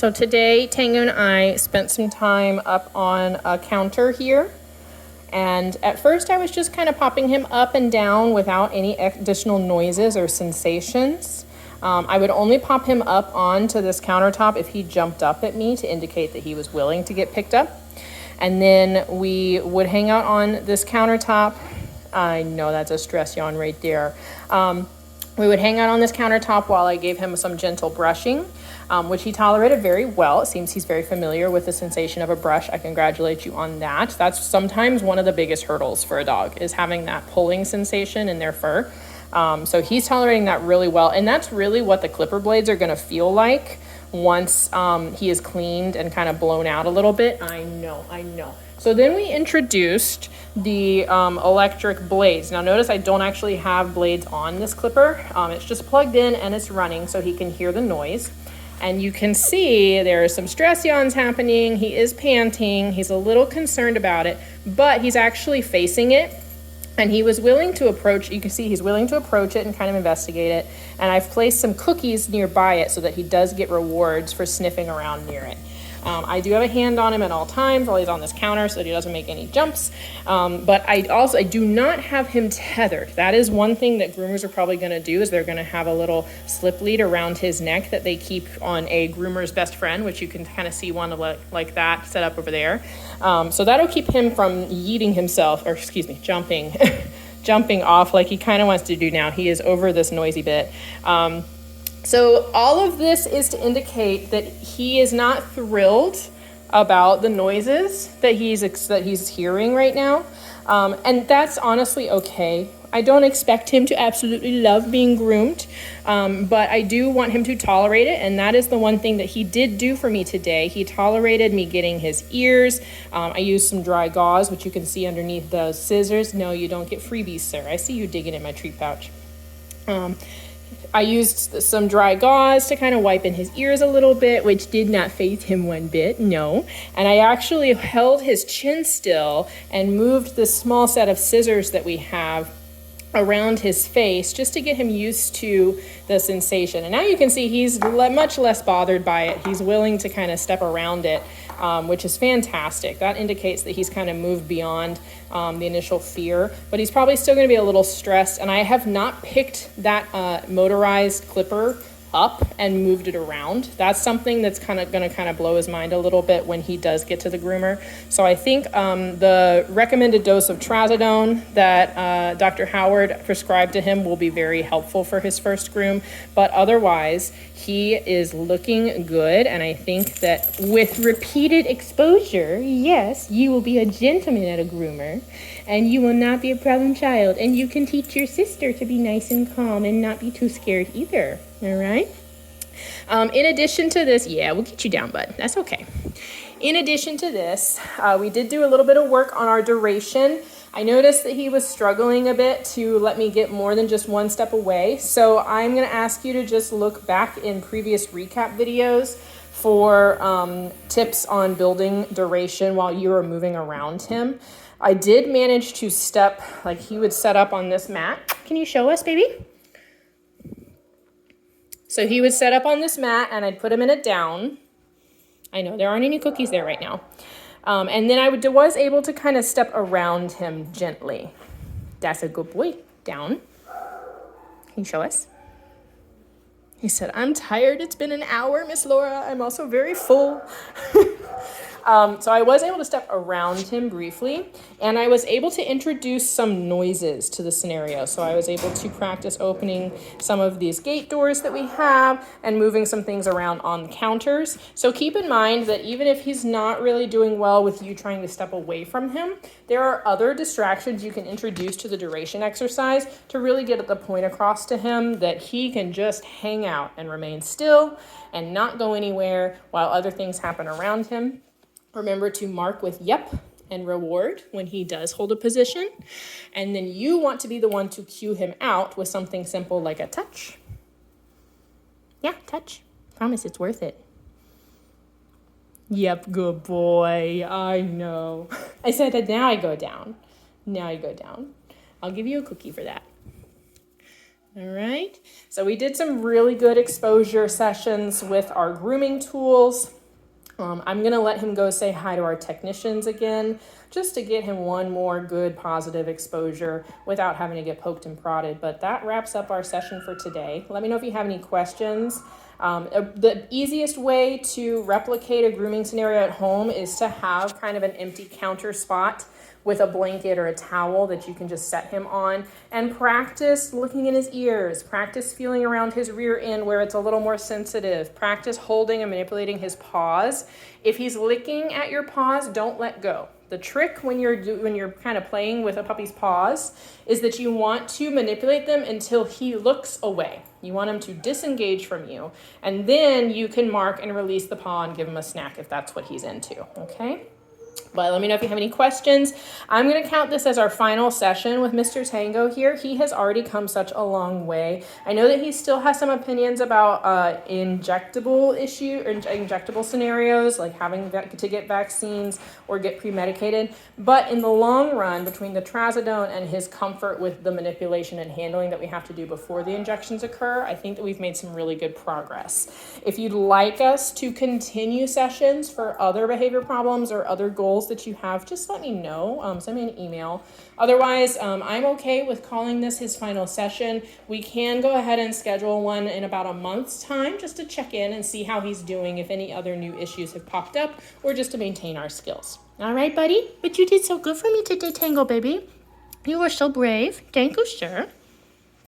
So today, Tango and I spent some time up on a counter here. And at first I was just kind of popping him up and down without any additional noises or sensations. I would only pop him up onto this countertop if he jumped up at me to indicate that he was willing to get picked up. And then we would hang out on this countertop. I know that's a stress yawn right there. We would hang out on this countertop while I gave him some gentle brushing, which he tolerated very well. It seems he's very familiar with the sensation of a brush. I congratulate you on that. That's sometimes one of the biggest hurdles for a dog, is having that pulling sensation in their fur. So he's tolerating that really well. And that's really what the clipper blades are going to feel like once he is cleaned and kind of blown out a little bit. I know. So then we introduced the electric blades. Now notice I don't actually have blades on this clipper. It's just plugged in and it's running so he can hear the noise. And you can see there are some stress yawns happening. He is panting. He's a little concerned about it, but he's actually facing it. And he was willing to approach, you can see he's willing to approach it and kind of investigate it. And I've placed some cookies nearby it so that he does get rewards for sniffing around near it. I do have a hand on him at all times while he's on this counter so that he doesn't make any jumps. But I do not have him tethered. That is one thing that groomers are probably going to do, is they're going to have a little slip lead around his neck that they keep on a groomer's best friend, which you can kind of see one like that set up over there. So that'll keep him from yeeting himself, or jumping, jumping off like he kind of wants to do now. He is over this noisy bit. So all of this is to indicate that he is not thrilled about the noises that he's hearing right now. And that's honestly okay. I don't expect him to absolutely love being groomed, but I do want him to tolerate it. And that is the one thing that he did do for me today. He tolerated me getting his ears. I used some dry gauze, which you can see underneath those scissors. No, you don't get freebies, sir. I see you digging in my treat pouch. I used some dry gauze to kind of wipe in his ears a little bit, which did not faze him one bit, no. And I actually held his chin still and moved the small set of scissors that we have around his face just to get him used to the sensation. And now you can see he's much less bothered by it. He's willing to kind of step around it, which is fantastic. That indicates that he's kind of moved beyond the initial fear, but he's probably still going to be a little stressed. And I have not picked that motorized clipper up and moved it around. That's something that's going to blow his mind a little bit when he does get to the groomer. So I think the recommended dose of trazodone that Dr. Howard prescribed to him will be very helpful for his first groom. But otherwise, he is looking good. And I think that with repeated exposure, yes, you will be a gentleman at a groomer, and you will not be a problem child. And you can teach your sister to be nice and calm and not be too scared either. All right. In addition to this, yeah, we'll get you down, bud. That's okay. In addition to this, we did do a little bit of work on our duration. I noticed that he was struggling a bit to let me get more than just one step away. So I'm going to ask you to just look back in previous recap videos for tips on building duration while you are moving around him. I did manage to step, like he would set up on this mat. Can you show us, baby? So he would set up on this mat and I'd put him in it down. I know there aren't any cookies there right now. And then I was able to kind of step around him gently. That's a good boy. Down. Can you show us? He said, I'm tired. It's been an hour, Miss Laura. I'm also very full. So I was able to step around him briefly, and I was able to introduce some noises to the scenario. So I was able to practice opening some of these gate doors that we have and moving some things around on the counters. So keep in mind that even if he's not really doing well with you trying to step away from him, there are other distractions you can introduce to the duration exercise to really get the point across to him that he can just hang out and remain still and not go anywhere while other things happen around him. Remember to mark with yep and reward when he does hold a position. And then you want to be the one to cue him out with something simple like a touch. Yeah, touch. Promise it's worth it. Yep, good boy. I know. I said that now I go down. Now you go down. I'll give you a cookie for that. All right, so we did some really good exposure sessions with our grooming tools. I'm gonna let him go say hi to our technicians again, just to get him one more good positive exposure without having to get poked and prodded. But that wraps up our session for today. Let me know if you have any questions. The easiest way to replicate a grooming scenario at home is to have kind of an empty counter spot with a blanket or a towel that you can just set him on, and practice looking in his ears, practice feeling around his rear end where it's a little more sensitive, practice holding and manipulating his paws. If he's licking at your paws, don't let go. The trick when you're kind of playing with a puppy's paws is that you want to manipulate them until he looks away. You want him to disengage from you, and then you can mark and release the paw and give him a snack if that's what he's into, okay? But let me know if you have any questions. I'm going to count this as our final session with Mr. Tango here. He has already come such a long way. I know that he still has some opinions about injectable scenarios, like having to get vaccines or get pre-medicated. But in the long run, between the trazodone and his comfort with the manipulation and handling that we have to do before the injections occur, I think that we've made some really good progress. If you'd like us to continue sessions for other behavior problems or other goals that you have, just let me know. Send me an email. Otherwise, I'm okay with calling this his final session. We can go ahead and schedule one in about a month's time just to check in and see how he's doing, if any other new issues have popped up, or just to maintain our skills. All right, buddy? But you did so good for me today, Tango baby. You were so brave. Thank you, sir.